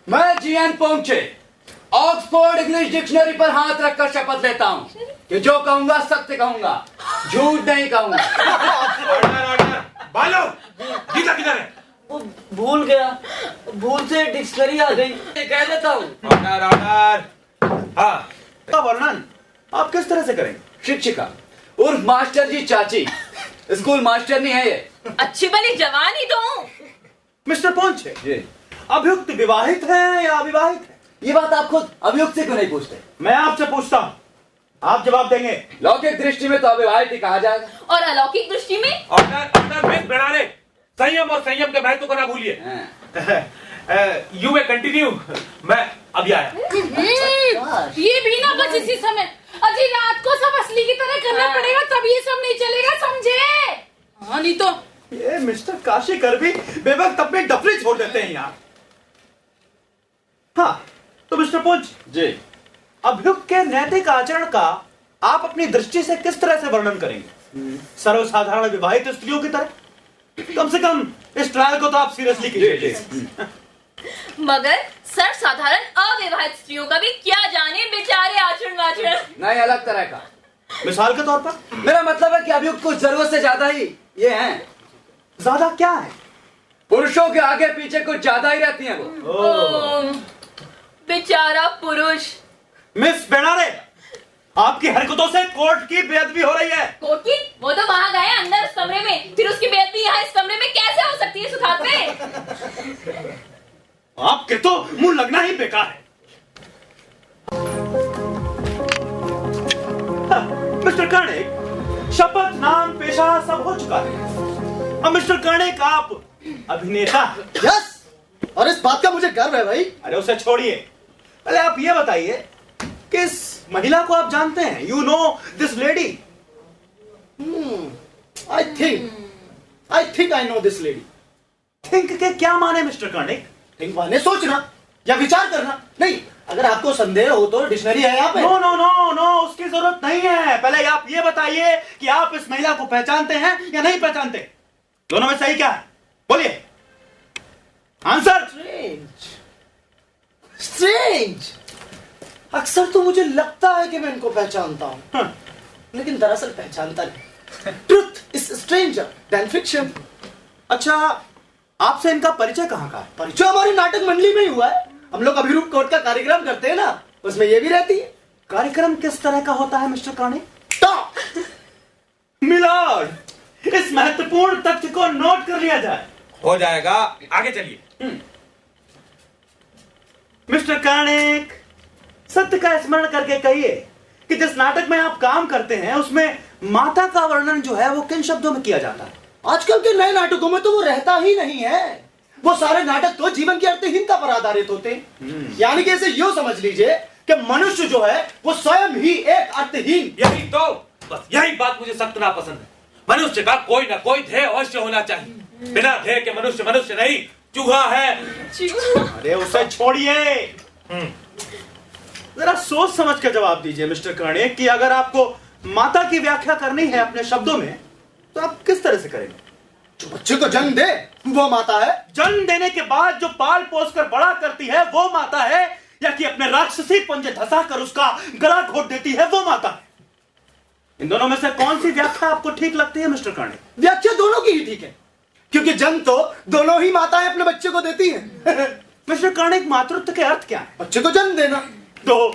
मैं जीएन पहुंचे Oxford English dictionary पर हाथ रखकर शपथ लेता हूं कि जो कहूंगा सत्य कहूंगा, झूठ नहीं कहूंगा। Order order. बालो, गीता किधर है? वो भूल गया, भूल से डिक्शनरी आ गई, कह देता हूँ। Order order. हाँ, का वर्णन आप किस तरह से करेंगे? शिक्षिका उर्फ मास्टर जी चाची, स्कूल मास्टर नहीं है ये। अच्छी भली जवानी तो हूँ। मिस्टर पोंचे, जी, अभियुक्त विवाहित है या अविवाहित है? ये बात आप खुद अभियुक्त से क्यों नहीं पूछते? मैं आपसे पूछता हूँ, आप जवाब देंगे। लौकिक दृष्टि में तो अविवाहित ही कहा जाएगा। और अलौकिक दृष्टि में ऑर्डर ऑर्डर। मिस बेड़ारे, संयम और संयम के महत्व को ना भूलिए। हाँ। यू में कंटिन्यू। मैं अभी आया। ये भी ना बस इसी समय, अजी रात को सब असली की तरह करना पड़ेगा, तब ये सब नहीं चलेगा, समझे? हाँ नहीं तो ये मिस्टर काशीकर भी बेवक्त अपने डफरी छोड़ देते हैं यार। हाँ, तो मिस्टर पोंच जी, अभियुक्त के नैतिक आचरण का आप अपनी दृष्टि से किस तरह से वर्णन करेंगे? सर्वसाधारण विवाहित स्त्रियों की तरह? कम से कम इस ट्रायल को तो आप सीरियसली कीजिए। मगर सर साधारण अविवाहित स्त्रियों का भी क्या जाने बेचारे आचरण वाचरण। नहीं अलग तरह का। मिसाल के तौर पर मेरा मतलब है कि अभियुक्त कुछ जरूरत से ज्यादा ही ये हैं। ज्यादा क्या है? पुरुषों के आगे पीछे कुछ ज्यादा ही रहती हैं वो। बेचारा पुरुष। मिस बेनारे, आपकी हरकतों से कोर्ट की बेअदबी हो रही है। कोर्ट की? वो तो वहां गए अंदर उस कमरे में, फिर उसकी बेइज्जती यहाँ इस कमरे में कैसे हो सकती है सुधार पे? आपके तो मुंह लगना ही बेकार है। मिस्टर कर्णिक, शपथ नाम पेशा सब हो चुका है। अब मिस्टर कर्णिक, आप अभिनेता। यस, और इस बात का मुझे गर्व है भाई। अरे उसे छोड़िए, पहले आप ये बताइए कि इस महिला को आप जानते हैं? You know this lady? I think I know this lady. Think के क्या माने मिस्टर कर्णिक? थिंक माने सोचना या विचार करना। नहीं, अगर आपको संदेह हो तो डिक्शनरी है यहाँ पे। नो नो नो नो, उसकी जरूरत नहीं है। पहले आप ये बताइए कि आप इस महिला को पहचानते हैं या नहीं पहचानते? दोनों में सही क्या है? बोलिए, आंसर। स्ट्रेंज। अक्सर तो मुझे लगता है कि मैं इनको पहचानता हूं, लेकिन दरअसल पहचानता नहीं। Truth is stranger then fiction. अच्छा, आपसे इनका परिचय कहाँ का है? परिचय हमारी नाटक मंडली में ही हुआ है। हम लोग अभिरूप कोर्ट का कार्यक्रम करते हैं ना, उसमें ये भी रहती है। कार्यक्रम किस तरह का होता है मिस्टर कर्णिक? टॉक। मिलॉर्ड, इस महत्वपूर्ण तथ्य को नोट कर लिया जाए। हो जाएगा, आगे चलिए। मिस्टर कर्णिक, सत्य का स्मरण करके कहिए कि जिस नाटक में आप काम करते हैं उसमें माता का वर्णन जो है वो किन शब्दों में किया जाता है? आजकल के नए नाटकों में तो वो रहता ही नहीं है। वो सारे नाटक तो जीवन की अर्थहीनता पर आधारित होते हैं। यानी कि ऐसे यूं समझ लीजिए कि मनुष्य जो है वो स्वयं ही एक अर्थहीन। यही तो, बस यही बात मुझे सख्त नापसंद है। मनुष्य का कोई ना कोई ध्येय अवश्य होना चाहिए। बिना ध्येय के मनुष्य मनुष्य नहीं, चूहा है। अरे उसे छोड़िए, जरा सोच समझ कर जवाब दीजिए मिस्टर कर्णिक कि अगर आपको माता की व्याख्या करनी है अपने शब्दों में तो आप किस तरह से करेंगे? जो बच्चे को जन्म दे वो माता है। जन्म देने के बाद जो पाल पोस कर बड़ा करती है वो माता है, या कि अपने राक्षसी पंजे धसा कर उसका गला घोट देती है वो माता है? इन दोनों में से कौन सी व्याख्या आपको ठीक लगती है मिस्टर कर्णिक? व्याख्या दोनों की ही ठीक है, क्योंकि जन्म तो दोनों ही माताएं अपने बच्चे को देती हैं। मिस्टर कर्णिक, मातृत्व के अर्थ क्या है? बच्चे को जन्म देना। तो